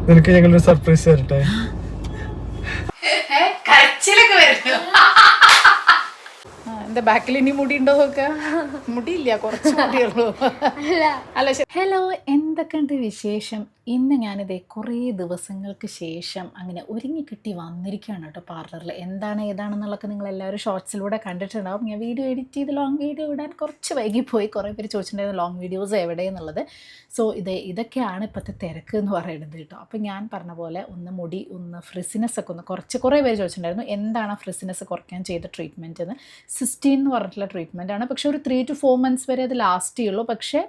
നിനക്ക് ഞങ്ങളൊരു സർപ്രൈസ് തരട്ടെ. കരച്ചിലൊക്കെ വരുന്നു. എന്താ ബാക്കിൽ ഇനി മുടി ഉണ്ടോ നോക്ക? മുടിയില്ല, കുറച്ച് മുടിയുള്ളൂ. അല്ല. ഹലോ, എന്തൊക്കെയുണ്ട് വിശേഷം? ഇന്ന് ഞാനിതേ കുറേ ദിവസങ്ങൾക്ക് ശേഷം അങ്ങനെ ഒരുങ്ങി കിട്ടി വന്നിരിക്കുകയാണ് കേട്ടോ പാർലറിൽ. എന്താണ് ഏതാണെന്നുള്ളതൊക്കെ നിങ്ങൾ എല്ലാവരും ഷോർട്സിലൂടെ കണ്ടിട്ടുണ്ടാവും. ഞാൻ വീഡിയോ എഡിറ്റ് ചെയ്ത് ലോങ് വീഡിയോ ഇടാൻ കുറച്ച് വൈകിപ്പോയി. കുറേ പേര് ചോദിച്ചിട്ടുണ്ടായിരുന്നു ലോങ് വീഡിയോസ് എവിടെയെന്നുള്ളത്. സോ ഇതൊക്കെയാണ് ഇപ്പോഴത്തെ തിരക്ക് എന്ന് പറയുന്നത് കേട്ടോ. അപ്പോൾ ഞാൻ പറഞ്ഞ പോലെ ഒന്ന് മുടി ഒന്ന് ഫ്രിസിനെസ് ഒക്കെ ഒന്ന് കുറേ പേര് ചോദിച്ചിട്ടുണ്ടായിരുന്നു എന്താണ് ഫ്രിസിനെസ് കുറയ്ക്കാൻ ചെയ്ത ട്രീറ്റ്മെൻറ്റ് എന്ന്. സിസ്റ്റീൻ എന്ന് പറഞ്ഞിട്ടുള്ള ട്രീറ്റ്മെൻറ്റ് ആണ്. പക്ഷേ ഒരു 3 to 4 months വരെ അത് ലാസ്റ്റ് ചെയ്യുള്ളൂ. പക്ഷേ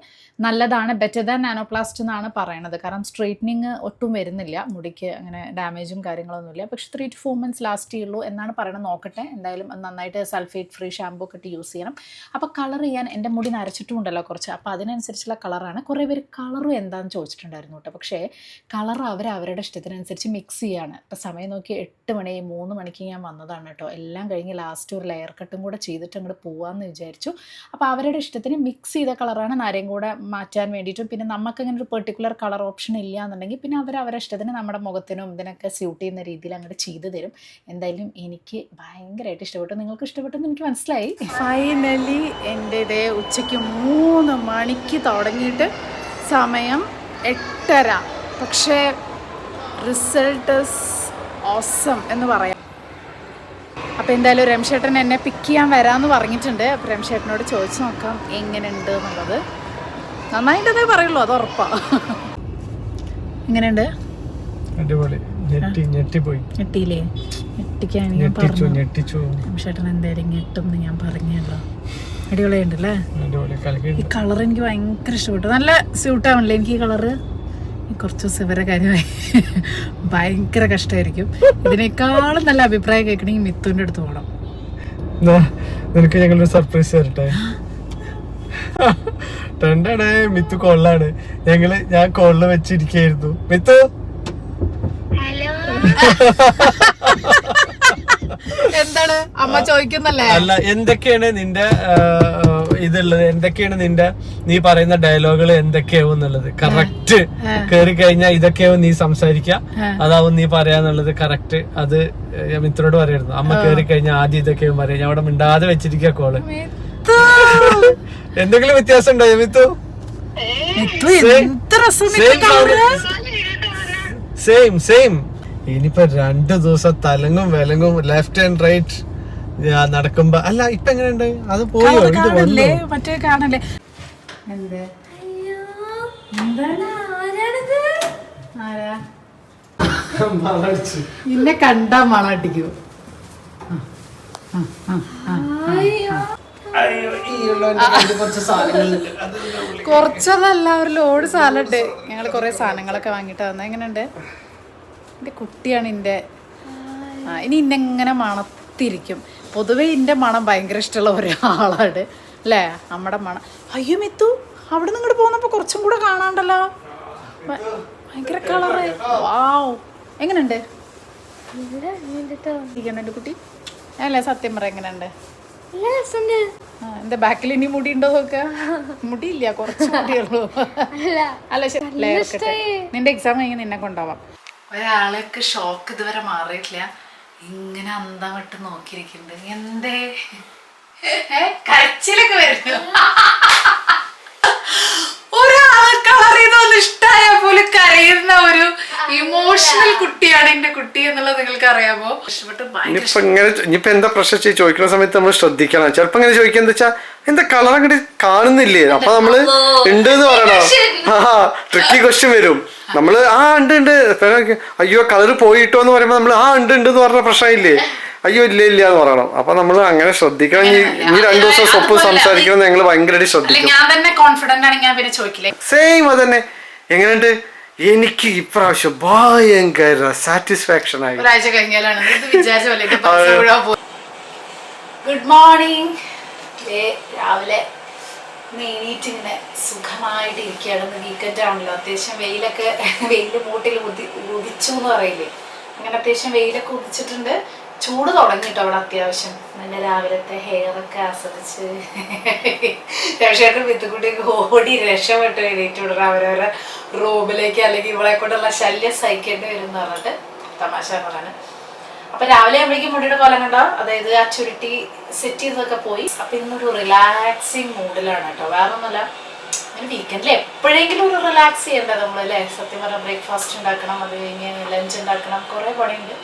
നല്ലതാണ്, ബെറ്റർ ദാൻ നാനോപ്ലാസ്റ്റ് എന്നാണ് പറയണത്. കാരണം സ്ട്രെയിറ്റനിങ് ഒട്ടും വരുന്നില്ല, മുടിക്ക് അങ്ങനെ ഡാമേജും കാര്യങ്ങളൊന്നുമില്ല. പക്ഷേ 3 to 4 months ലാസ്റ്റ് ചെയ്യുള്ളൂ എന്നാണ് പറയുന്നത്. നോക്കട്ടെ, എന്തായാലും നന്നായിട്ട് സൾഫേറ്റ് ഫ്രീ ഷാമ്പൂ ഒക്കെ ഇട്ട് യൂസ് ചെയ്യണം. അപ്പോൾ കളർ ചെയ്യാൻ എൻ്റെ മുടി നരച്ചിട്ടും ഉണ്ടല്ലോ കുറച്ച്, അപ്പോൾ അതിനനുസരിച്ചുള്ള കളറാണ്. കുറേ പേര് കളറും എന്താണെന്ന് ചോദിച്ചിട്ടുണ്ടായിരുന്നു കേട്ടോ. പക്ഷേ കളർ അവരുടെ ഇഷ്ടത്തിനനുസരിച്ച് മിക്സ് ചെയ്യാണ്. ഇപ്പോൾ സമയം നോക്കി 8 മണി 3 മണിക്ക് ഞാൻ വന്നതാണ് കേട്ടോ. എല്ലാം കഴിഞ്ഞ് ലാസ്റ്റ് ഒരു ലെയർ കട്ടും കൂടെ ചെയ്തിട്ട് അങ്ങോട്ട് പോകാമെന്ന് വിചാരിച്ചു. അപ്പോൾ അവരുടെ ഇഷ്ടത്തിന് മിക്സ് ചെയ്ത കളറാണ് നരയും കൂടെ മാറ്റാൻ വേണ്ടിയിട്ടും. പിന്നെ നമുക്കങ്ങനെ ഒരു പെർട്ടിക്കുലർ കളർ ഓപ്ഷൻ ഇല്ല എന്നുണ്ടെങ്കിൽ പിന്നെ അവരുടെ ഇഷ്ടത്തിന് നമ്മുടെ മുഖത്തിനും ഇതിനൊക്കെ സ്യൂട്ട് ചെയ്യുന്ന രീതിയിൽ അങ്ങോട്ട് ചെയ്തു തരും. എന്തായാലും എനിക്ക് ഭയങ്കരമായിട്ട് ഇഷ്ടപ്പെട്ടു. നിങ്ങൾക്ക് ഇഷ്ടപ്പെട്ടെന്ന് എനിക്ക് മനസ്സിലായി. ഫൈനലി എൻ്റെ ഇതേ ഉച്ചയ്ക്ക് 3 മണിക്ക് തുടങ്ങിയിട്ട് സമയം 8:30. പക്ഷേ റിസൾട്ട് ഓസം എന്ന് പറയാം. അപ്പോൾ എന്തായാലും രംശേട്ടൻ എന്നെ പിക്ക് ചെയ്യാൻ വരാമെന്ന് പറഞ്ഞിട്ടുണ്ട്. അപ്പോൾ രംശേട്ടനോട് ചോദിച്ചു നോക്കാം എങ്ങനെയുണ്ട് എന്നുള്ളത്. നന്നായിട്ടതേ പറയുള്ളൂ, അത് ഉറപ്പാണ്. എങ്ങനെയുണ്ട്? അടിപൊളി. ഞെട്ടിയില്ലേ? ഞെട്ടിക്കാണ് ഞാൻ പറഞ്ഞു. രംശേട്ടൻ എന്തായാലും ഞെട്ടും ഞാൻ പറഞ്ഞല്ലോ. അടിപൊളിയുണ്ടല്ലേ? ഈ കളർ എനിക്ക് ഭയങ്കര ഇഷ്ടപ്പെട്ടു. നല്ല സ്യൂട്ടാവണല്ലേ എനിക്ക് ഈ കളറ്. കുറച്ച് ദിവസം ഇവരെ കാര്യമായി ഭയങ്കര കഷ്ടമായിരിക്കും. ഇതിനേക്കാളും നല്ല അഭിപ്രായം കേൾക്കണമെങ്കിൽ മിത്തുവിൻ്റെ അടുത്ത് പോകണം. നിനക്ക് ഞങ്ങളൊരു സർപ്രൈസ് തരട്ടെ. മിത്തു കോളിലാണ്. ഞാൻ കോളില് വെച്ചിരിക്കായിരുന്നു. മിത്തു എന്താണ് അമ്മ ചോദിക്കുന്നല്ലേ? അല്ല, എന്തൊക്കെയാണ് നിന്റെ ഇതുള്ളത്, എന്തൊക്കെയാണ് നീ പറയുന്ന ഡയലോഗുകൾ എന്തൊക്കെയാവും എന്നുള്ളത് കറക്റ്റ് കേറി കഴിഞ്ഞാൽ ഇതൊക്കെയാവും നീ സംസാരിക്കുക, അതാവും നീ പറയാന്നുള്ളത് കറക്റ്റ്. അത് മിത്രനോട് പറയായിരുന്നു. അമ്മ കേറി കഴിഞ്ഞാൽ ആദ്യം ഇതൊക്കെയാവും പറയാം. ഞാൻ അവിടെ മിണ്ടാതെ വെച്ചിരിക്കുക കോള്. എന്തെങ്കിലും വ്യത്യാസം ഉണ്ടോ മിത്തു? സെയിം. ഇനിയിപ്പോ 2 ദിവസം തലങ്ങും വിലങ്ങും ലെഫ്റ്റ് ആൻഡ് റൈറ്റ് നടക്കുമ്പോ. അല്ല, ഇപ്പൊ എങ്ങനെയുണ്ട്? അത് പോയോ? മറ്റേ കാണല്ലേ? ഇന്നെ കണ്ടാ മണടിക്കൂ. കുറച്ചതല്ല, ഒരു ലോഡ് സാധനമുണ്ട്. ഞങ്ങൾ കുറെ സാധനങ്ങളൊക്കെ വാങ്ങിട്ട് വന്നത്. എങ്ങനെയുണ്ട്? എൻ്റെ കുട്ടിയാണ് എൻ്റെ. ഇനി ഇന്നെങ്ങനെ മണത്തിരിക്കും. പൊതുവേ എൻ്റെ മണം ഭയങ്കര ഇഷ്ടമുള്ള ഒരാളാണ് അല്ലേ, നമ്മുടെ മണം. അയ്യോ മിത്തു, അവിടെ നിന്ന് ഇങ്ങോട്ട് പോകുന്നപ്പോൾ കുറച്ചും കൂടെ കാണാണ്ടല്ലോ. ഭയങ്കര കളറ്. വാവ്, എങ്ങനെയുണ്ട് എൻ്റെ കുട്ടി? അല്ലേ സത്യം പറ, എങ്ങനെയുണ്ട്? എന്താ ബാക്കിൽ ഇനി മുടി ഉണ്ടോ നോക്ക? മുടിയില്ല, കുറച്ച് മുടിയുള്ളൂ. അല്ല ലെയർ കട്ട്. നിന്റെ എക്സാം കഴിഞ്ഞ് നിന്നെ കൊണ്ടുപോവാം. ഒരാളേക്ക് ഷോക്ക് ഇതുവരെ മാറിയിട്ടില്ല. ഇങ്ങനെ അന്തം വിട്ട് നോക്കിയിരിക്കുന്നുണ്ട്. എന്തേ കരച്ചിലൊക്കെ വരുന്നു. ഒരാളെ കളർ ചെയ്തൊന്ന് ഇഷ്ടമായ പോലെ കരയുന്ന ഒരു ഇമോഷണൽ കുട്ടിയാണ് എന്റെ കുട്ടി എന്നുള്ളത് നിങ്ങൾക്ക് അറിയാമോ? ഇനിയിപ്പോ എന്താ പ്രശ്നം ചോദിക്കുന്ന സമയത്ത് നമ്മൾ ശ്രദ്ധിക്കണം. ചിലപ്പോ ഇങ്ങനെ ചോദിക്കുക എന്താ വെച്ചാ എന്താ കളർ അങ്ങോട്ട് കാണുന്നില്ലേ, അപ്പൊ നമ്മള് ഉണ്ട് എന്ന് പറയണം. ട്രിക്കി ക്വസ്റ്റ്യൻ വരും. നമ്മള് ഉണ്ട് അയ്യോ കളറ് പോയിട്ടോ എന്ന് പറയുമ്പോ നമ്മള് ഉണ്ട് എന്ന് പറഞ്ഞ പ്രശ്നമില്ലേ, അയ്യോ ഇല്ല എന്ന് പറയണം. അപ്പൊ നമ്മൾ അങ്ങനെ ശ്രദ്ധിക്കണം. ഇനി 2 ദിവസം സ്വപ്പ് സംസാരിക്കണം. ഞങ്ങൾ ഭയങ്കരമായിട്ട് ശ്രദ്ധിക്കും. സെയിം അതന്നെ. എങ്ങനെയുണ്ട്? എനിക്ക് ഇപ്രാവശ്യം ഭയങ്കര സാറ്റിസ്ഫാക്ഷൻ ആയി. Good morning. രാവിലെ എണീറ്റിങ്ങനെ സുഖമായിട്ട് ഇരിക്കുകയാണ്. വീക്കെൻഡ് ആണല്ലോ, അത്യാവശ്യം വെയിൽ മൂട്ടിൽ ഉദിച്ചു എന്ന് പറയില്ലേ, അങ്ങനെ അത്യാവശ്യം വെയിലൊക്കെ ഉദിച്ചിട്ടുണ്ട്. ചൂട് തുടങ്ങിട്ടോ അവിടെ അത്യാവശ്യം. നല്ല രാവിലത്തെ ഹെയറൊക്കെ ആസ്വദിച്ച് രക്ഷയുടെ വിത്തുകുട്ടിയൊക്കെ ഓടി രക്ഷപ്പെട്ട് എണീറ്റ് വിടണം അവരവരെ റൂമിലേക്ക്, അല്ലെങ്കിൽ ഇവളെ കൊണ്ടുള്ള ശല്യം സഹിക്കേണ്ടി വരും എന്ന് പറഞ്ഞിട്ട് തമാശ പറഞ്ഞാണ്. അപ്പൊ രാവിലെ ആകുമ്പോഴേക്കും മുടിയുടെ കോലം കണ്ടോ, അതായത് ആ ചുരുട്ടി സെറ്റ് ചെയ്തൊക്കെ പോയി. അപ്പൊ ഇന്നൊരു റിലാക്സിങ് മൂഡിലാണ് കേട്ടോ, വേറെ ഒന്നുമല്ല. അങ്ങനെ വീക്കെൻഡിൽ എപ്പോഴെങ്കിലും ഒരു റിലാക്സ് ചെയ്യണ്ടേ നമ്മളല്ലേ. സത്യം പറഞ്ഞാൽ ബ്രേക്ക്ഫാസ്റ്റ് ഉണ്ടാക്കണം, അത് കഴിഞ്ഞ് ലഞ്ച് ഉണ്ടാക്കണം, കുറേ പണിയുണ്ട്.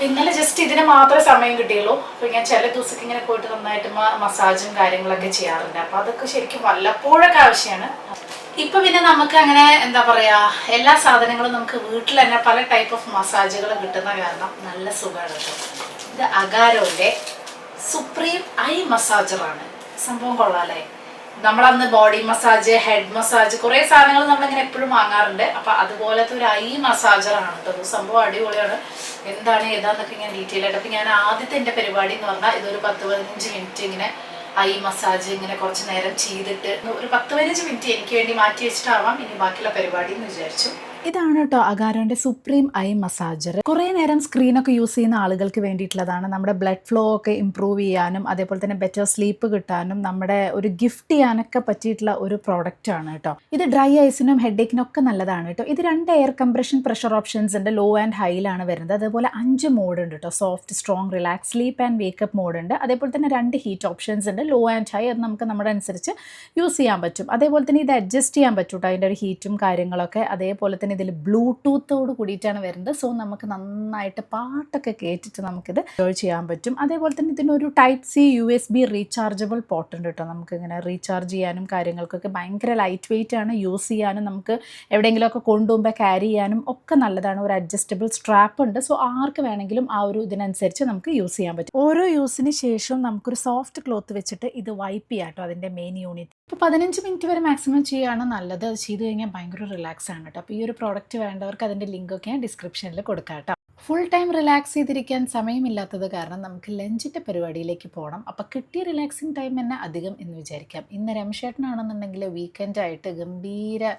ഇന്നലെ ജസ്റ്റ് ഇതിന് മാത്രമേ സമയം കിട്ടിയുള്ളൂ. അപ്പൊ ഞാൻ ചില ദിവസമൊക്കെ ഇങ്ങനെ പോയിട്ട് നന്നായിട്ട് മസാജും കാര്യങ്ങളൊക്കെ ചെയ്യാറുണ്ട്. അപ്പൊ അതൊക്കെ ശരിക്കും വല്ലപ്പോഴൊക്കെ ആവശ്യമാണ്. ഇപ്പൊ പിന്നെ നമുക്ക് അങ്ങനെ എന്താ പറയാ, എല്ലാ സാധനങ്ങളും നമുക്ക് വീട്ടിൽ തന്നെ പല ടൈപ്പ് ഓഫ് മസാജുകൾ കിട്ടുന്ന കാരണം നല്ല സുഖമാണ് കേട്ടോ. ഇത് അഗാരോന്റെ സുപ്രീം ഐ മസാജറാണ്. സംഭവം കൊള്ളാല്ലേ. നമ്മളന്ന് ബോഡി മസാജ്, ഹെഡ് മസാജ്, കുറെ സാധനങ്ങൾ നമ്മളിങ്ങനെ എപ്പോഴും വാങ്ങാറുണ്ട്. അപ്പൊ അതുപോലത്തെ ഒരു ഐ മസാജറാണ് കേട്ടോ. സംഭവം അടിപൊളിയാണ്. എന്താണ് ഏതാന്നൊക്കെ ഞാൻ ഡീറ്റെയിൽ ആയിട്ട്. അപ്പൊ ഞാൻ ആദ്യത്തെ എന്റെ പരിപാടി എന്ന് പറഞ്ഞാൽ ഇതൊരു 10-15 മിനിറ്റ് ഇങ്ങനെ ഐ മസാജ് ഇങ്ങനെ കുറച്ച് നേരം ചെയ്തിട്ട് ഒരു 10-15 മിനിറ്റ് എനിക്ക് വേണ്ടി മാറ്റി വെച്ചിട്ടാവാം ഇനി ബാക്കിയുള്ള പരിപാടി എന്ന് വിചാരിച്ചു. ഇതാണ് കേട്ടോ അഗാരോന്റെ സുപ്രീം ഐ മസാജർ. കുറേ നേരം സ്ക്രീനൊക്കെ യൂസ് ചെയ്യുന്ന ആളുകൾക്ക് വേണ്ടിയിട്ടുള്ളതാണ്. നമ്മുടെ ബ്ലഡ് ഫ്ലോ ഒക്കെ ഇമ്പ്രൂവ് ചെയ്യാനും അതേപോലെ തന്നെ ബെറ്റർ സ്ലീപ്പ് കിട്ടാനും നമ്മുടെ ഒരു ഗിഫ്റ്റ് ചെയ്യാനൊക്കെ പറ്റിയിട്ടുള്ള ഒരു പ്രോഡക്റ്റ് ആണ് കേട്ടോ. ഇത് ഡ്രൈ ഐസിനും ഹെഡേക്കിനും ഒക്കെ നല്ലതാണ് കേട്ടോ. ഇത് 2 എയർ കംപ്രഷൻ പ്രഷർ ഓപ്ഷൻസ് ഉണ്ട്. ലോ ആൻഡ് ഹൈയിലാണ് വരുന്നത്. അതേപോലെ 5 മോഡ് ഉണ്ട് കേട്ടോ. Soft, strong, relax, sleep and wake up mode ഉണ്ട്. അതേപോലെ തന്നെ 2 ഹീറ്റ് ഓപ്ഷൻസ് ഉണ്ട്. ലോ ആൻഡ് ഹൈ, അത് നമുക്ക് നമ്മുടെ അനുസരിച്ച് യൂസ് ചെയ്യാൻ പറ്റും. അതേപോലെ തന്നെ ഇത് അഡ്ജസ്റ്റ് ചെയ്യാൻ പറ്റും കേട്ടോ, അതിൻ്റെ ഒരു ഹീറ്റും കാര്യങ്ങളൊക്കെ. അതേപോലെ തന്നെ ഇതിൽ ബ്ലൂടൂത്തോട് കൂടിയിട്ടാണ് വരുന്നത്. സോ നമുക്ക് നന്നായിട്ട് പാട്ടൊക്കെ കേട്ടിട്ട് നമുക്കിത് എൻജോയ് ചെയ്യാൻ പറ്റും. അതേപോലെ തന്നെ ഇതിനൊരു type C USB rechargeable port ഉണ്ട് കേട്ടോ. നമുക്ക് ഇങ്ങനെ റീചാർജ് ചെയ്യാനും കാര്യങ്ങൾക്കൊക്കെ ഭയങ്കര ലൈറ്റ് വെയിറ്റ് ആണ്. യൂസ് ചെയ്യാനും നമുക്ക് എവിടെയെങ്കിലുമൊക്കെ കൊണ്ടുപോകുമ്പോൾ ക്യാരി ചെയ്യാനും ഒക്കെ നല്ലതാണ്. ഒരു അഡ്ജസ്റ്റബിൾ സ്ട്രാപ്പ് ഉണ്ട്. സോ ആർക്ക് വേണമെങ്കിലും ആ ഒരു ഇതിനനുസരിച്ച് നമുക്ക് യൂസ് ചെയ്യാൻ പറ്റും. ഓരോ യൂസിന് ശേഷവും നമുക്കൊരു സോഫ്റ്റ് ക്ലോത്ത് വെച്ചിട്ട് ഇത് വൈപ്പ് ചെയ്യാം കേട്ടോ, അതിൻ്റെ മെയിൻ യൂണിറ്റ്. ഇപ്പോൾ 15 മിനിറ്റ് വരെ മാക്സിമം ചെയ്യുകയാണ് നല്ലത്. അത് ചെയ്ത് കഴിഞ്ഞാൽ ഭയങ്കര റിലാക്സ് ആണ് കേട്ടോ. അപ്പോൾ ഈ ഒരു പ്രോഡക്റ്റ് വേണ്ടവർക്ക് അതിൻ്റെ ലിങ്കൊക്കെ ഞാൻ ഡിസ്ക്രിപ്ഷനിൽ കൊടുക്കാം കേട്ടോ. ഫുൾ ടൈം റിലാക്സ് ചെയ്തിരിക്കാൻ സമയമില്ലാത്തത് കാരണം നമുക്ക് ലഞ്ചിൻ്റെ പരിപാടിയിലേക്ക് പോകണം. അപ്പോൾ കിട്ടിയ റിലാക്സിങ് ടൈം തന്നെ അധികം എന്ന് വിചാരിക്കാം. ഇന്ന് രംഷേട്ടനാണെന്നുണ്ടെങ്കിൽ വീക്കെൻഡായിട്ട് ഗംഭീര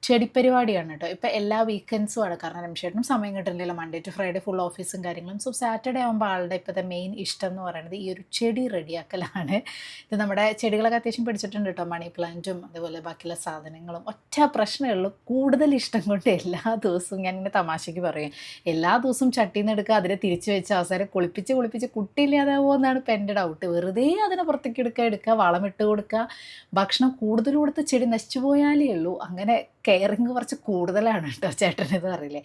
ചെടിപ്പരിപാടിയാണ് കേട്ടോ. ഇപ്പോൾ എല്ലാ വീക്കെൻഡ്സും ആണ്, കാരണം രംഷേട്ടനും സമയം കിട്ടുന്നില്ല. മൺഡേ ടു ഫ്രൈഡേ ഫുൾ ഓഫീസും കാര്യങ്ങളും. സോ സാറ്റർഡേ ആകുമ്പോൾ ആളുടെ ഇപ്പോഴത്തെ മെയിൻ ഇഷ്ടം എന്ന് പറയുന്നത് ഈ ഒരു ചെടി റെഡിയാക്കലാണ്. ഇത് നമ്മുടെ ചെടികളൊക്കെ അത്യാവശ്യം പിടിച്ചിട്ടുണ്ട് കേട്ടോ. മണി പ്ലാന്റും അതുപോലെ ബാക്കിയുള്ള സാധനങ്ങളും. ഒറ്റ പ്രശ്നമേ ഉള്ളൂ, കൂടുതൽ ഇഷ്ടം കൊണ്ട് എല്ലാ ദിവസവും ഞാൻ ഇങ്ങനെ തമാശയ്ക്ക് പറയും, എല്ലാ ദിവസവും ചട്ടിയിൽ നിന്ന് എടുക്കുക, അതിനെ തിരിച്ചു വെച്ച് അവസാനം കുളിപ്പിച്ച് കുട്ടിയില്ലാതാവുമോ എന്നാണ് ഇപ്പം എൻ്റെ ഡൗട്ട്. വെറുതെ അതിനെ പുറത്തേക്ക് എടുക്കുക, വളമിട്ട് കൊടുക്കുക, ഭക്ഷണം കൂടുതൽ കൊടുത്ത് ചെടി നശിച്ചു പോയാലേ ഉള്ളൂ. അങ്ങനെ കെയറിങ് കുറച്ച് കൂടുതലാണ് കേട്ടോ ചേട്ടനെന്ന് പറയില്ലേ,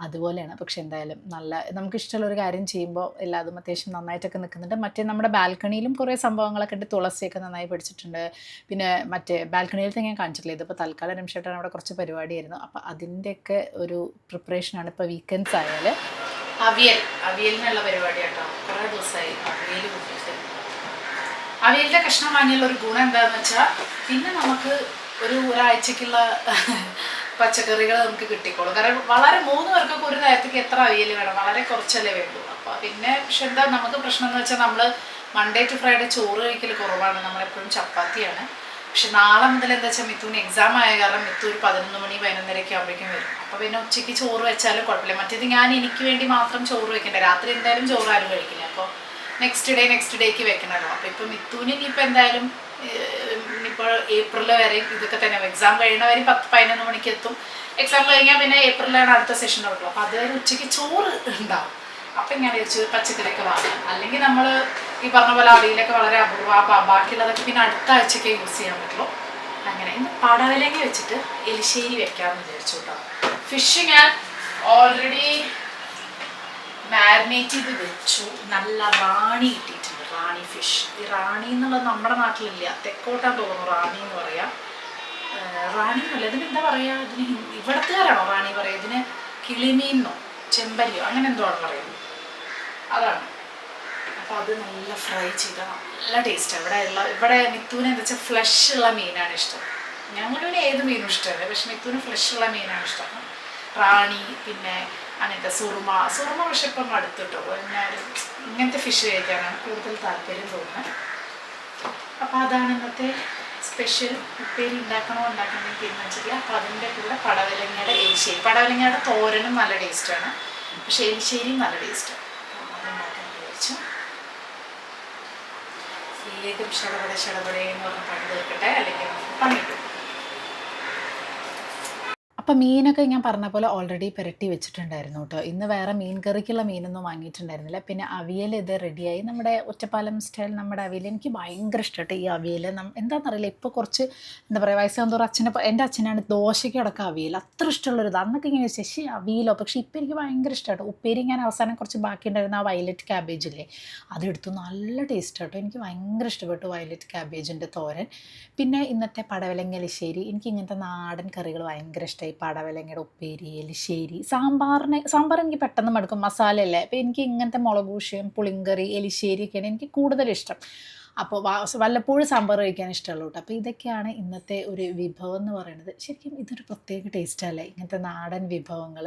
അതുപോലെയാണ്. പക്ഷെ എന്തായാലും നല്ല നമുക്കിഷ്ടമുള്ള ഒരു കാര്യം ചെയ്യുമ്പോൾ എല്ലാതും അത്യാവശ്യം നന്നായിട്ടൊക്കെ നിൽക്കുന്നുണ്ട്. മറ്റേ നമ്മുടെ ബാൽക്കണിയിലും കുറേ സംഭവങ്ങളൊക്കെ ഉണ്ട്. തുളസിയൊക്കെ നന്നായി പിടിച്ചിട്ടുണ്ട്. പിന്നെ മറ്റേ ബാൽക്കണിയിലത്തെ ഞാൻ കാണിച്ചിട്ടില്ല. ഇതിപ്പോൾ തൽക്കാലം രംഷേട്ടൻ അവിടെ കുറച്ച് പരിപാടിയായിരുന്നു. അപ്പോൾ അതിൻ്റെയൊക്കെ ഒരു പ്രിപ്പറേഷനാണ്. ഇപ്പോൾ വീക്കെൻഡ്സ് ആയാൽ അവിയലിനുള്ള പരിപാടി കേട്ടോ. കുറേ ദിവസമായി അവിയൽ കൂട്ടിയിട്ട്. അവിയലിൻ്റെ കഷ്ണം വാങ്ങിയുള്ള ഒരു ഗുണം എന്താണെന്ന് വെച്ചാൽ പിന്നെ നമുക്ക് ഒരാഴ്ചക്കുള്ള പച്ചക്കറികൾ നമുക്ക് കിട്ടിക്കോളും. കാരണം വളരെ 3 പേർക്കൊക്കെ ഒരു നേരത്തേക്ക് എത്ര അവിയൽ വേണം, വളരെ കുറച്ചല്ലേ വേണ്ടൂ. അപ്പോൾ പിന്നെ പക്ഷെ എന്താ നമുക്ക് പ്രശ്നം എന്ന് വെച്ചാൽ നമ്മൾ മൺഡേ ടു ഫ്രൈഡേ ചോറ് കഴിക്കൽ കുറവാണ്. നമ്മളെപ്പോഴും ചപ്പാത്തിയാണ്. പക്ഷെ നാളെ മുതൽ എന്താ വെച്ചാൽ മിത്തുവിന് എക്സാം ആയ കാരണം മിത്തു ഒരു 11 മണി 11:30 ആകുമ്പോഴേക്കും വരും. അപ്പോൾ പിന്നെ ഉച്ചയ്ക്ക് ചോറ് വെച്ചാലും കുഴപ്പമില്ല. മറ്റേത് ഞാൻ എനിക്ക് വേണ്ടി മാത്രം ചോറ് വെക്കണ്ടേ, രാത്രി എന്തായാലും ചോറ് ആരും കഴിക്കില്ല. അപ്പോൾ നെക്സ്റ്റ് ഡേക്ക് വെക്കണമല്ലോ. അപ്പോൾ ഇപ്പോൾ മിത്തുവിന് ഇനിയിപ്പോൾ എന്തായാലും ഇനിയിപ്പോൾ ഏപ്രിൽ വരെ ഇതൊക്കെ തന്നെ എക്സാം കഴിയുന്നവരെ 10-11 മണിക്ക് എത്തും. എക്സാം കഴിഞ്ഞാൽ പിന്നെ ഏപ്രിലാണ് അടുത്ത സെഷൻ ഉള്ളൂ. അപ്പോൾ അതുവരെ ഉച്ചയ്ക്ക് ചോറ് ഉണ്ടാവും. അപ്പം ഇങ്ങനെ വെച്ച് പച്ചക്കറിയൊക്കെ വാങ്ങാം. അല്ലെങ്കിൽ നമ്മൾ ഈ പറഞ്ഞ പോലെ അവിയലൊക്കെ വളരെ അപൂർവ, ബാക്കിയുള്ളതൊക്കെ പിന്നെ അടുത്ത ആഴ്ചയ്ക്ക് യൂസ് ചെയ്യാൻ പറ്റുള്ളൂ. അങ്ങനെ ഇന്ന് പടവലങ്ങ വെച്ചിട്ട് എലിശ്ശേരി വെക്കാമെന്ന് വിചാരിച്ചു കേട്ടോ. ഫിഷ് ഞാൻ ഓൾറെഡി മാരിനേറ്റ് ചെയ്ത് വെച്ചു. നല്ല റാണി കിട്ടിയിട്ടുണ്ട്, റാണി ഫിഷ്. ഈ റാണി എന്നുള്ളത് നമ്മുടെ നാട്ടിലില്ല, തെക്കോട്ടാൻ തോന്നുന്നു റാണി എന്ന് പറയാം. റാണി എന്നല്ല, ഇതിന് എന്താ പറയുക, ഇതിന് ഇവിടത്തുകാരാണോ റാണി പറയുക? ഇതിന് കിളിമീനോ ചെമ്പല്ലിയോ അങ്ങനെ എന്തോ ആണ് പറയുന്നത്, അതാണ്. അപ്പോൾ അത് നല്ല ഫ്രൈ ചെയ്താൽ നല്ല ടേസ്റ്റാണ്. ഇവിടെ മിത്തുവിന് എന്താ വെച്ചാൽ ഫ്ലഷ് ഉള്ള മീനാണ് ഇഷ്ടം. ഞങ്ങളുടെ ഏത് മീനും ഇഷ്ടമല്ല, പക്ഷെ മിത്തുവിന് ഫ്ലഷ് ഉള്ള മീനാണ് ഇഷ്ടം. റാണി പിന്നെ അങ്ങനത്തെ സുറുമ പക്ഷെ ഇപ്പം അടുത്തിട്ടോ. എന്നാലും ഇങ്ങനത്തെ ഫിഷ് കഴിക്കാനാണ് കൂടുതൽ താല്പര്യം തോന്നുന്നത്. അപ്പോൾ അതാണ് ഇന്നത്തെ സ്പെഷ്യൽ. ഉപ്പേരി ഉണ്ടാക്കണമെന്ന് തീരുമാനിച്ചില്ല. അപ്പോൾ അതിൻ്റെ കൂടെ പടവലങ്ങയുടെ എലിശ്ശേരി. പടവലങ്ങയുടെ തോരനും നല്ല ടേസ്റ്റാണ്, പക്ഷേ എലിശ്ശേരിയും നല്ല ടേസ്റ്റാണ്. അതുണ്ടാക്കാൻ വെച്ചു. ഏതും ഷടപടേ എന്ന് പറഞ്ഞ് പണി തീർക്കട്ടെ, അല്ലെങ്കിൽ പണി കിട്ടും. അപ്പം മീനൊക്കെ ഞാൻ പറഞ്ഞ പോലെ ഓൾറെഡി പുരട്ടി വെച്ചിട്ടുണ്ടായിരുന്നു കേട്ടോ. ഇന്ന് വേറെ മീൻ കറിക്കുള്ള മീനൊന്നും വാങ്ങിയിട്ടുണ്ടായിരുന്നില്ല. പിന്നെ അവിയൽ ഇത് റെഡിയായി. നമ്മുടെ ഒറ്റപ്പാലം സ്റ്റൈൽ നമ്മുടെ അവിയൽ എനിക്ക് ഭയങ്കര ഇഷ്ടമായിട്ട് ഈ അവിയൽ. എന്താണെന്നറിയില്ല, ഇപ്പോൾ കുറച്ച് എന്താ പറയുക, വയസ്സാകുന്നതോറും എൻ്റെ അച്ഛനാണ് ദോശയ്ക്ക് അടക്കം അവിയൽ അത്ര ഇഷ്ടമുള്ളൊരിത്. അന്നൊക്കെ ഇങ്ങനെ ശശി അവിയലോ, പക്ഷേ ഇപ്പോൾ എനിക്ക് ഭയങ്കര ഇഷ്ടമായിട്ട്. ഉപ്പേരി ഞാൻ അവസാനം കുറച്ച് ബാക്കി ഉണ്ടായിരുന്ന ആ വയലറ്റ് ക്യാബേജ് ഇല്ലേ, അതെടുത്തു. നല്ല ടേസ്റ്റ് കേട്ടോ, എനിക്ക് ഭയങ്കര ഇഷ്ടപ്പെട്ടു വയലറ്റ് ക്യാബേജിൻ്റെ തോരൻ. പിന്നെ ഇന്നത്തെ പടവലങ്ങ എലിശ്ശേരി. എനിക്ക് ഇങ്ങനത്തെ നാടൻ കറികൾ ഭയങ്കര ഇഷ്ടമായി. പടവലങ്ങയുടെ ഉപ്പേരി, എലിശ്ശേരി, സാമ്പാർ എനിക്ക് പെട്ടെന്ന് മടുക്കും, മസാലയല്ലേ. അപ്പോൾ എനിക്ക് ഇങ്ങനത്തെ മുളക് വിഷയം, പുളിങ്കറി, എലിശ്ശേരി ഒക്കെയാണ് എനിക്ക് കൂടുതലിഷ്ടം. അപ്പോൾ വല്ലപ്പോഴും സാമ്പാർ കഴിക്കാൻ ഇഷ്ടമുള്ളൂ കേട്ടോ. അപ്പോൾ ഇതൊക്കെയാണ് ഇന്നത്തെ ഒരു വിഭവം എന്ന് പറയുന്നത്. ശരിക്കും ഇതൊരു പ്രത്യേക ടേസ്റ്റല്ലേ ഇങ്ങനത്തെ നാടൻ വിഭവങ്ങൾ.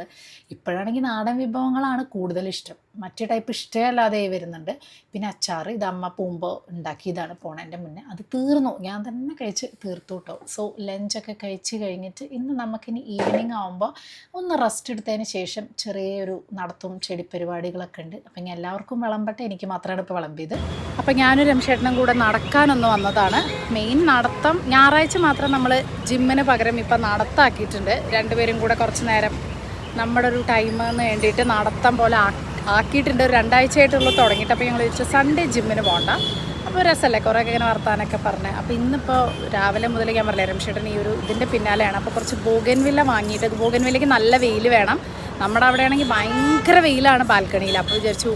ഇപ്പോഴാണെങ്കിൽ നാടൻ വിഭവങ്ങളാണ് കൂടുതലിഷ്ടം, മറ്റേ ടൈപ്പ് ഇഷ്ടമല്ലാതെ വരുന്നുണ്ട്. പിന്നെ അച്ചാർ, ഇത് അമ്മ പോകുമ്പോൾ ഉണ്ടാക്കിയതാണ് പോണതിൻ്റെ മുന്നേ, അത് തീർന്നു, ഞാൻ തന്നെ കഴിച്ച് തീർത്തു കേട്ടോ. സോ ലഞ്ചൊക്കെ കഴിച്ച് കഴിഞ്ഞിട്ട് ഇന്ന് നമുക്കിനി ഈവനിങ് ആകുമ്പോൾ ഒന്ന് റെസ്റ്റ് എടുത്തതിന് ശേഷം ചെറിയൊരു നടത്തും ചെടി പരിപാടികളൊക്കെ ഉണ്ട്. അപ്പം ഇനി എല്ലാവർക്കും വിളമ്പട്ടെ, എനിക്ക് മാത്രമാണ് ഇപ്പോൾ വിളമ്പിയത്. അപ്പം ഞാനൊരു രംശേട്ടനും കൂടെ നടക്കാനൊന്ന് വന്നതാണ്. മെയിൻ നടത്തം ഞായറാഴ്ച മാത്രം നമ്മൾ ജിമ്മിന് പകരം ഇപ്പം നടത്താക്കിയിട്ടുണ്ട്. രണ്ടുപേരും കൂടെ കുറച്ച് നേരം നമ്മുടെ ഒരു ടൈമിന് വേണ്ടിയിട്ട് നടത്തം പോലെ ആക്കിയിട്ടുണ്ട്. ഒരു 2 ആഴ്ചയായിട്ടുള്ള തുടങ്ങിയിട്ട്. അപ്പോൾ ഞങ്ങൾ ചോദിച്ചു സൺഡേ ജിമ്മിന് പോകണ്ട, അപ്പോൾ രസമല്ലേ കുറേയൊക്കെ ഇങ്ങനെ വർത്താനൊക്കെ പറഞ്ഞ്. അപ്പോൾ ഇന്നിപ്പോൾ രാവിലെ മുതൽ ഞാൻ പറഞ്ഞില്ല, രംശേട്ടൻ ഈ ഒരു ഇതിൻ്റെ പിന്നാലെയാണ്. അപ്പോൾ കുറച്ച് ബോഗൻവില്ല വാങ്ങിയിട്ട്, ബോഗൻവില്ലയ്ക്ക് നല്ല വെയിൽ വേണം. നമ്മുടെ അവിടെയാണെങ്കിൽ ഭയങ്കര വെയിലാണ് ബാൽക്കണിയിൽ. അപ്പോൾ വിചാരിച്ചു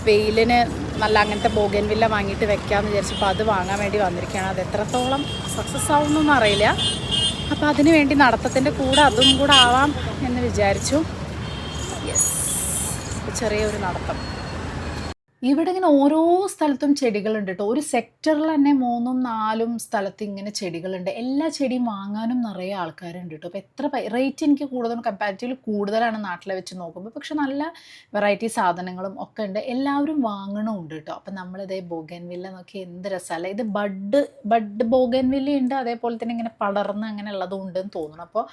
വെയിലിന് നല്ല അങ്ങനത്തെ ബോഗൻവില്ല വാങ്ങിയിട്ട് വെക്കാമെന്ന് വിചാരിച്ചപ്പോൾ അത് വാങ്ങാൻ വേണ്ടി വന്നിരിക്കുകയാണ്. അത് എത്രത്തോളം സക്സസ് ആവുമെന്നൊന്നും അറിയില്ല. അപ്പോൾ അതിന് വേണ്ടി നടത്തത്തിൻ്റെ കൂടെ അതും കൂടെ ആവാം എന്ന് വിചാരിച്ചു. യെസ്, ചെറിയൊരു നടത്തം. ഇവിടെ ഇങ്ങനെ ഓരോ സ്ഥലത്തും ചെടികളുണ്ട് കേട്ടോ. ഒരു സെക്ടറിൽ തന്നെ 3ഉം 4ഉം സ്ഥലത്ത് ഇങ്ങനെ ചെടികളുണ്ട്. എല്ലാ ചെടിയും വാങ്ങാനും നിറയെ ആൾക്കാരുണ്ട് കേട്ടോ. അപ്പോൾ എത്ര റേറ്റ് എനിക്ക് കൂടുതലും കമ്പാരിറ്റീവ്ലി കൂടുതലാണ് നാട്ടിലെ വെച്ച് നോക്കുമ്പോൾ. പക്ഷെ നല്ല വെറൈറ്റി സാധനങ്ങളും ഒക്കെ ഉണ്ട്, എല്ലാവരും വാങ്ങണമുണ്ട് കേട്ടോ. അപ്പം നമ്മളിതേ ബോഗൻവില്ല നോക്കി, എന്ത് രസമല്ല ഇത്. ബഡ് ബോഗൻവില്ല ഉണ്ട്, അതേപോലെ തന്നെ ഇങ്ങനെ പടർന്ന് അങ്ങനെ ഉള്ളതും ഉണ്ടെന്ന് തോന്നുന്നു. അപ്പോൾ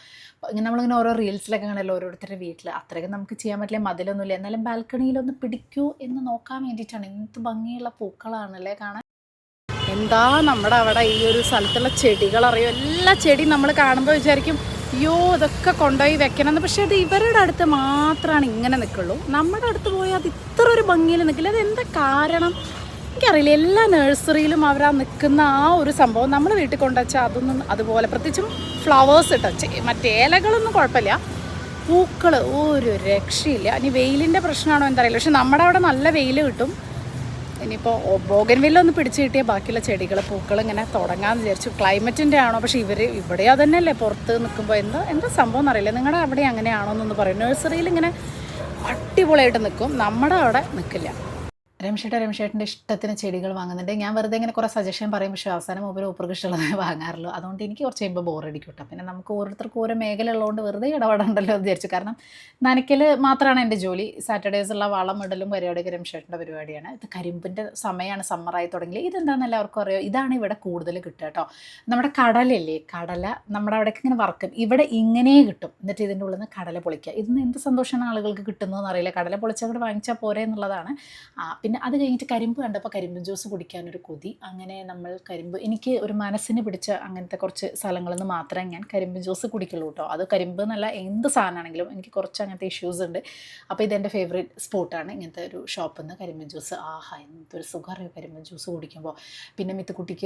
ഇങ്ങനെ നമ്മളിങ്ങനെ ഓരോ റീൽസിലൊക്കെ കാണല്ലോ ഓരോരുത്തരുടെ വീട്ടിൽ. അത്രയൊക്കെ നമുക്ക് ചെയ്യാൻ പറ്റില്ല, മതിലൊന്നുമില്ല. എന്നാലും ബാൽക്കണിയിലൊന്ന് പിടിക്കൂ എന്ന് നോക്കാൻ വേണ്ടിയിട്ടാണ്. എന്ത് ഭംഗിയുള്ള പൂക്കളാണല്ലേ കാണാൻ. എന്താ നമ്മുടെ അവിടെ ഈ ഒരു സ്ഥലത്തുള്ള ചെടികൾ അറിയോ, എല്ലാ ചെടിയും നമ്മൾ കാണുമ്പോൾ വിചാരിക്കും അയ്യോ ഇതൊക്കെ കൊണ്ടുപോയി വെക്കണമെന്ന്. പക്ഷേ അത് ഇവരുടെ അടുത്ത് മാത്രമാണ് ഇങ്ങനെ നിൽക്കുള്ളൂ. നമ്മുടെ അടുത്ത് പോയാൽ അത് ഇത്ര ഒരു ഭംഗിയിൽ നിൽക്കില്ല. അതെന്താ കാരണം എനിക്കറിയില്ല. എല്ലാ നഴ്സറിയിലും അവരാ നിൽക്കുന്ന ആ ഒരു സംഭവം നമ്മൾ വീട്ടിൽ കൊണ്ടുവച്ചാൽ അതൊന്നും അതുപോലെ, പ്രത്യേകിച്ചും ഫ്ലവേഴ്സ് ഇട്ടോ, മറ്റേ ഇലകളൊന്നും കുഴപ്പമില്ല, പൂക്കൾ ഒരു രക്ഷയില്ല. ഇനി വെയിലിൻ്റെ പ്രശ്നമാണോ എന്തറിയില്ല, പക്ഷെ നമ്മുടെ അവിടെ നല്ല വെയിൽ കിട്ടും. ഇനിയിപ്പോൾ ബോഗൻവില്ല ഒന്ന് പിടിച്ച് കിട്ടിയാൽ ബാക്കിയുള്ള ചെടികൾ പൂക്കൾ ഇങ്ങനെ തുടങ്ങാമെന്ന് വിചാരിച്ചു. ക്ലൈമറ്റിൻ്റെ ആണോ, പക്ഷേ ഇവിടെ അതന്നെയല്ലേ പുറത്ത് നിൽക്കുമ്പോൾ എന്താ സംഭവം എന്നറിയില്ല. നിങ്ങളുടെ അവിടെ അങ്ങനെയാണോ എന്നൊന്ന് പറയും. നഴ്സറിയിൽ ഇങ്ങനെ അടിപൊളിയായിട്ട് നിൽക്കും, നമ്മുടെ അവിടെ നിൽക്കില്ല. രംശേട്ടൻ്റെ ഇഷ്ടത്തിന് ചെടികൾ വാങ്ങുന്നുണ്ട്. ഞാൻ വെറുതെ ഇങ്ങനെ കുറേ സജഷൻ പറയും, പക്ഷേ അവസാനം മൂപ്പർക്ക് ഇഷ്ടമുള്ളത് വാങ്ങാറുള്ളൂ. അതുകൊണ്ട് എനിക്ക് കുറച്ച് കഴിയുമ്പോൾ ബോറടിക്കും കേട്ടോ. പിന്നെ നമുക്ക് ഓരോരുത്തർക്കും ഓരോ മേഖല ഉള്ളതുകൊണ്ട് വെറുതെ ഇടപെടണ്ടല്ലോ എന്ന് വിചാരിച്ചു. കാരണം നനയ്ക്കൽ മാത്രമാണ് എൻ്റെ ജോലി. സാറ്റർഡേസുള്ള വളം ഇടലും പരിപാടിയൊക്കെ രംശേട്ടൻ്റെ പരിപാടിയാണ്. ഇത് കരിമ്പിൻ്റെ സമയമാണ്, സമ്മറായി തുടങ്ങി. ഇതെന്താണെന്ന് എല്ലാവർക്കും അറിയാം. ഇതാണ് ഇവിടെ കൂടുതൽ കിട്ടുക കേട്ടോ. നമ്മുടെ കടലല്ലേ, കടല നമ്മുടെ അവിടെയൊക്കെ ഇങ്ങനെ വറക്കും, ഇവിടെ ഇങ്ങനെ കിട്ടും. എന്നിട്ട് ഇതിൻ്റെ ഉള്ളിൽ നിന്ന് കടല പൊളിക്കുക. ഇതിന് എന്ത് സന്തോഷമാണ് ആളുകൾക്ക് കിട്ടുന്നതെന്ന് അറിയില്ല. കടല പൊളിച്ചങ്ങോട്ട് വാങ്ങിച്ചാൽ പോരെ എന്നുള്ളതാണ്. പിന്നെ അത് കഴിഞ്ഞിട്ട് കരിമ്പ് കണ്ടപ്പോൾ കരിമ്പ് ജ്യൂസ് കുടിക്കാനൊരു കൊതി. അങ്ങനെ നമ്മൾ എനിക്ക് ഒരു മനസ്സിന് പിടിച്ച അങ്ങനത്തെ കുറച്ച് സ്ഥലങ്ങളിൽ നിന്ന് മാത്രമേ ഞാൻ കരിമ്പ് ജ്യൂസ് കുടിക്കുള്ളൂ കേട്ടോ. അത് കരിമ്പ് എന്നല്ല, എന്ത് സാധനമാണെങ്കിലും എനിക്ക് കുറച്ച് അങ്ങനത്തെ ഇഷ്യൂസ് ഉണ്ട്. അപ്പോൾ ഇതെൻ്റെ ഫേവറേറ്റ് സ്പോട്ടാണ്, ഇങ്ങനത്തെ ഒരു ഷോപ്പിൽ നിന്ന് കരിമ്പ് ജ്യൂസ്. ആഹാ എന്തൊരു സുഖം അറിയോ കരിമ്പ് ജ്യൂസ് കുടിക്കുമ്പോൾ. പിന്നെ മിത്തുക്കുട്ടി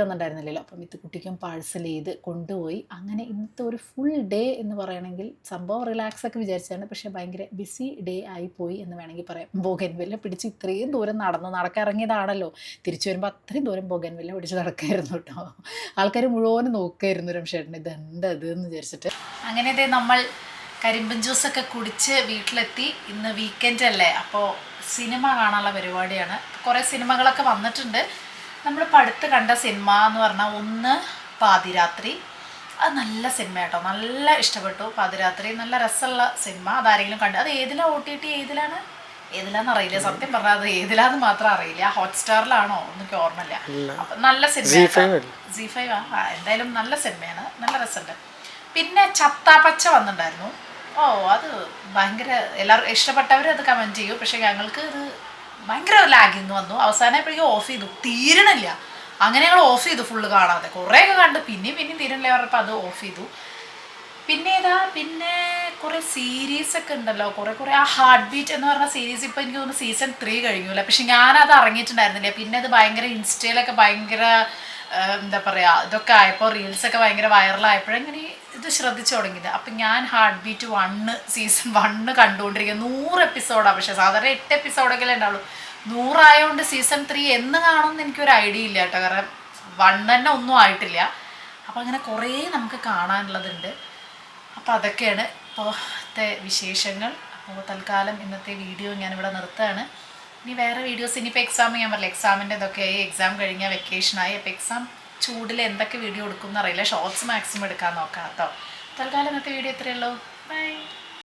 വന്നിട്ടുണ്ടായിരുന്നില്ലല്ലോ, അപ്പോൾ മിത്തുക്കുട്ടിക്കും പാഴ്സൽ ചെയ്ത് കൊണ്ടുപോയി. അങ്ങനെ ഇന്നത്തെ ഒരു ഫുൾ ഡേ എന്ന് പറയണമെങ്കിൽ സംഭവം റിലാക്സ് ഒക്കെ വിചാരിച്ചാണ്, പക്ഷേ ഭയങ്കര ബിസി ഡേ ആയിപ്പോയി എന്ന് വേണമെങ്കിൽ പറയാം. ബോഗൻവില്ല പിടിച്ച് ഇത്രയും ദൂരം നടക്കിറങ്ങിയതാണല്ലോ, തിരിച്ചു വരുമ്പോൾ അത്രയും ദൂരം ബോഗൻവില്ല പിടിച്ച് നടക്കായിരുന്നു കേട്ടോ. ആൾക്കാർ മുഴുവനും നോക്കുമായിരുന്നു രംശേട്ടൻ ഇതെന്തത് എന്ന് വിചാരിച്ചിട്ട്. അങ്ങനെ ഇതേ നമ്മൾ കരിമ്പൻ ജ്യൂസൊക്കെ കുടിച്ച് വീട്ടിലെത്തി. ഇന്ന് വീക്കെൻഡ് അല്ലേ, അപ്പോൾ സിനിമ കാണാനുള്ള പരിപാടിയാണ്. കുറേ സിനിമകളൊക്കെ വന്നിട്ടുണ്ട്. നമ്മളിപ്പോൾ അടുത്ത് കണ്ട സിനിമ എന്ന് പറഞ്ഞാൽ ഒന്ന് പാതിരാത്രി. അത് നല്ല സിനിമ കേട്ടോ, നല്ല ഇഷ്ടപ്പെട്ടു. പാതിരാത്രി നല്ല രസമുള്ള സിനിമ. അതാരെങ്കിലും കണ്ടു? അത് ഏതിലാണ് OTT, ഏതിലാന്ന് അറിയില്ല സത്യം പറഞ്ഞാൽ. അത് ഏതിലാന്ന് മാത്രം അറിയില്ല. ഹോട്ട്സ്റ്റാറിലാണോ എന്നൊക്കെ ഓർമ്മയില്ല. അപ്പം നല്ല സിനിമ, Z5 എന്തായാലും നല്ല സിനിമയാണ്, നല്ല രസമുണ്ട്. പിന്നെ ചത്താപ്പച്ച വന്നിട്ടുണ്ടായിരുന്നു. അത് ഭയങ്കര എല്ലാവർക്കും ഇഷ്ടപ്പെട്ടവർ അത് കമൻറ്റ് ചെയ്യും. പക്ഷേ ഞങ്ങൾക്ക് ഇത് ഭയങ്കര ലാഗിങ് വന്നു. അവസാനമായപ്പോഴേക്കും ഓഫ് ചെയ്തു, തീരണില്ല. അങ്ങനെ ഞങ്ങൾ ഓഫ് ചെയ്തു ഫുള്ള് കാണാതെ. കുറേയൊക്കെ കണ്ട് പിന്നെയും തീരണില്ല പറഞ്ഞപ്പോൾ അത് ഓഫ് ചെയ്തു. പിന്നെ കുറേ സീരീസൊക്കെ ഉണ്ടല്ലോ, കുറേ ആ ഹാർട്ട് ബീറ്റ് എന്ന് പറഞ്ഞ സീരീസ് ഇപ്പോൾ എനിക്ക് തോന്നുന്നു സീസൺ 3 കഴിഞ്ഞൂല. പക്ഷെ ഞാനത് ഇറങ്ങിയിട്ടുണ്ടായിരുന്നില്ല. പിന്നെ അത് ഭയങ്കര ഇൻസ്റ്റയിലൊക്കെ ഭയങ്കര എന്താ പറയുക ഇതൊക്കെ ആയപ്പോൾ റീൽസൊക്കെ ഭയങ്കര വൈറലായപ്പോഴെങ്ങനെ ഇത് ശ്രദ്ധിച്ചു തുടങ്ങിയത്. അപ്പം ഞാൻ ഹാർട്ട് ബീറ്റ് 1 സീസൺ 1 കണ്ടുകൊണ്ടിരിക്കുക. 100 എപ്പിസോഡാണ്. പക്ഷേ സാധാരണ 8 എപ്പിസോഡൊക്കെ ഉണ്ടാവുള്ളൂ. 100 ആയതുകൊണ്ട് സീസൺ 3 എന്ന് കാണുമെന്ന് എനിക്കൊരു ഐഡിയ ഇല്ല കേട്ടോ. കാരണം 1 തന്നെ ഒന്നും ആയിട്ടില്ല. അപ്പം അങ്ങനെ കുറേ നമുക്ക് കാണാനുള്ളതുണ്ട്. അപ്പോൾ അതൊക്കെയാണ് ഇപ്പോഴത്തെ വിശേഷങ്ങൾ. അപ്പോൾ തൽക്കാലം ഇന്നത്തെ വീഡിയോ ഞാനിവിടെ നിർത്തുകയാണ്. ഇനി വേറെ വീഡിയോസ്, ഇനിയിപ്പോൾ എക്സാം ഞാൻ പറഞ്ഞില്ല, എക്സാമിൻ്റെ ഇതൊക്കെയായി. എക്സാം കഴിഞ്ഞാൽ വെക്കേഷനായി. അപ്പോൾ എക്സാം ചൂടിൽ എന്തൊക്കെ വീഡിയോ എടുക്കും എന്നറിയില്ല. ഷോർട്സ് മാക്സിമം എടുക്കാൻ നോക്കാം കേട്ടോ. തൽക്കാലം ഇന്നത്തെ വീഡിയോ ഇത്രയേ ഉള്ളൂ. ബൈ.